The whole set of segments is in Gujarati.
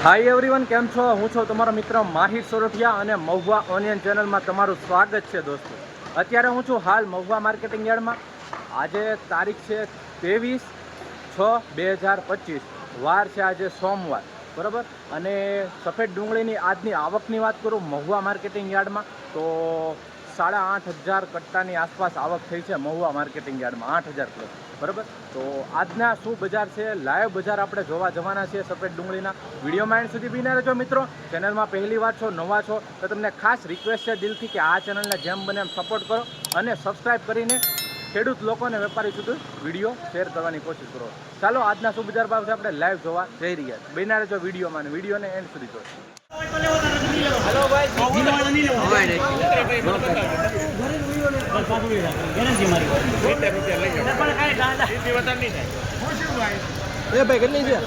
હાય એવરીવન, કેમ છો? હું છું તમારો મિત્ર માહિર સોરઠિયા અને મહુવા ઓનિયન ચેનલમાં તમારું સ્વાગત છે દોસ્તો. અત્યારે હું છું હાલ મહુવા માર્કેટિંગ યાર્ડમાં. આજે તારીખ છે 23/6/2025, વાર છે આજે સોમવાર, બરાબર. અને સફેદ ડુંગળીની આજની આવકની વાત કરું મહુવા માર્કેટિંગ યાર્ડમાં તો 8,500 કટ્ટાની આસપાસ આવક થઈ છે મહુવા માર્કેટિંગ યાર્ડમાં, 8,000 પ્લસ, બરાબર. તો આજના શું બજાર છે, લાઈવ બજાર આપણે જોવા જવાના છીએ સફેદ ડુંગળીના. વિડીયોમાં એન્ડ સુધી બિના રહેજો મિત્રો. ચેનલમાં પહેલી વાર છો, નવા છો તો તમને ખાસ રિક્વેસ્ટ છે દિલથી કે આ ચેનલને જેમ બને એમ સપોર્ટ કરો અને સબસ્ક્રાઈબ કરીને ખેડૂત લોકોને વેપારી સુધી વિડીયો શેર કરવાની કોશિશ કરો. ચાલો આજના શું બજાર ભાવ છે આપણે લાઈવ જોવા જઈ રહ્યા છીએ. બિના રહેજો વિડીયોમાં અને વિડીયોને એન્ડ સુધી જોજો. હેલો ભાઈ, કેટલી છે?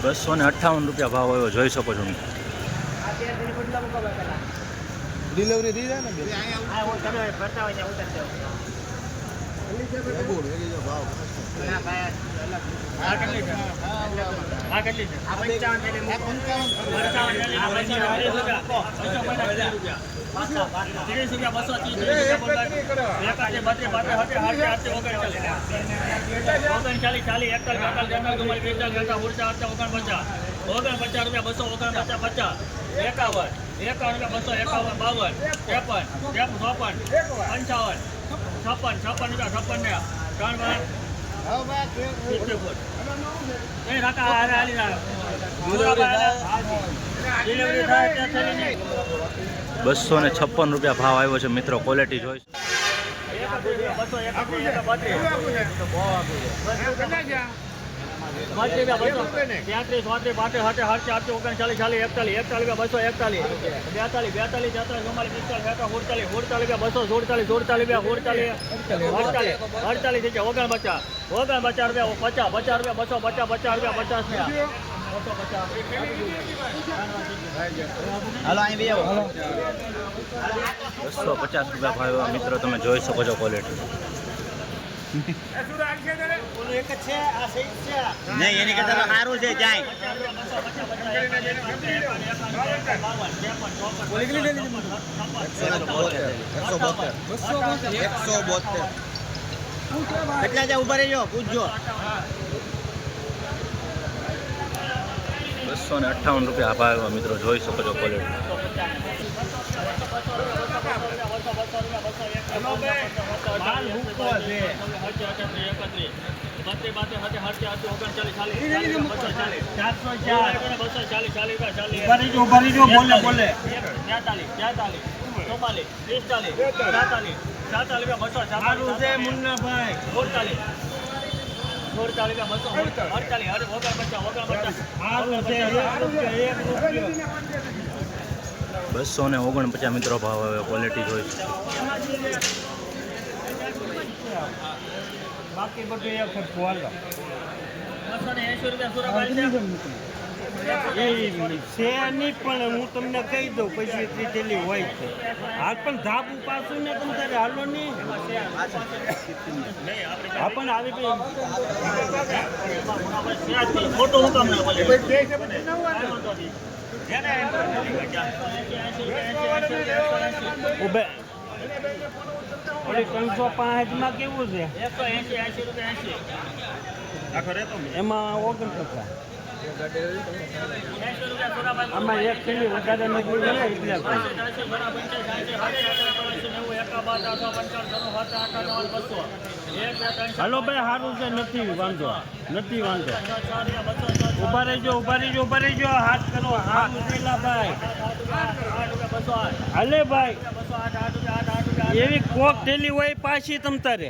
₹258 ભાવ આવ્યો, જોઈ શકો છો. ડિલિવરી થઈ જાય ને ₹256 ભાવ આવ્યો છે મિત્રો. ક્વોલિટી જોઈ ₹250 ભાવ આવ્યો મિત્રો, તમે જોઈ શકો છો ક્વોલિટી. નહીં એની કરતા સારું છે જાય. કેટલા છે ઉભા રહેજો, પૂછજો. ₹258 ભાવ આવ્યો મિત્રો, જોઈ શકો છો ક્વોલિટી. ₹249 મિત્રો ભાવ આવ્યો, ક્વોલિટી જોઈ. બાકી બધું એક સરખું હાલો. છે નહીં પણ હું તમને કહી દઉં પછી એટલી થેલી હોય છે. હાલ પણ ધાબુ પાછું ને તમે તારે હાલો નહીં. હા પણ આવી ઉભે 305 કેવું છે? એમાં 49. આમાં એક થેલી વધારે નથી ને એટલે હાલો ભાઈ, સારું છે, નથી વાંધો. ઉભા રહીજો, હાથ કરો. ભાઈ હાલે ભાઈ, એવી કોક થેલી હોય પાછી તમ તારે.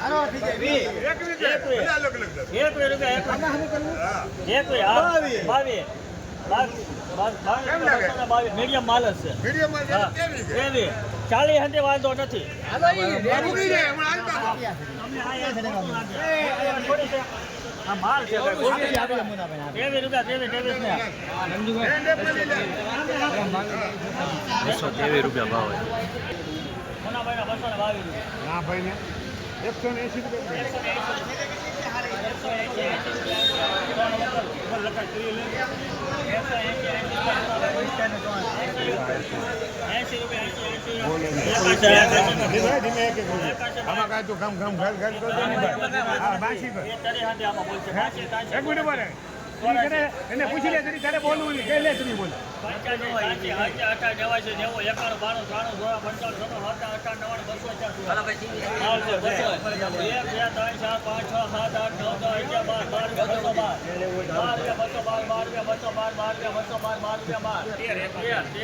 હાલો, ઠીક છે, 20 મીડિયમ માલ જ છે મીડિયમ માં હા. કેવી 40 હંતે વાંધો નથી ઉગી જાય હમણાં હાલતા આ માલ છે ભાઈ. આપી મુનાભાઈ, 23 ને ₹223 ભાવ હોય. મોનાભાઈના 222 ના ભાઈ ને 180 રૂપિયા ધીમે એક આમાં કાંઈ તું ઘમ ઘમ ઘર ઘર કરતો નહીં ભાઈ હા બાસી કર એક મિનિટ બોલે એને પૂછી લે તરી તારે બોલવું નહીં કઈ લે તરી બોલ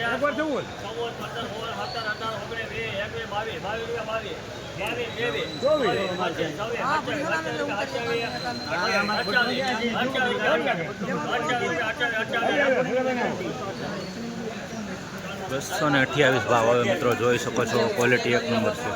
એકવાર શું બોલ ₹228 ભાવ હવે મિત્રો જોઈ શકો છો, ક્વોલિટી એક નંબર છે.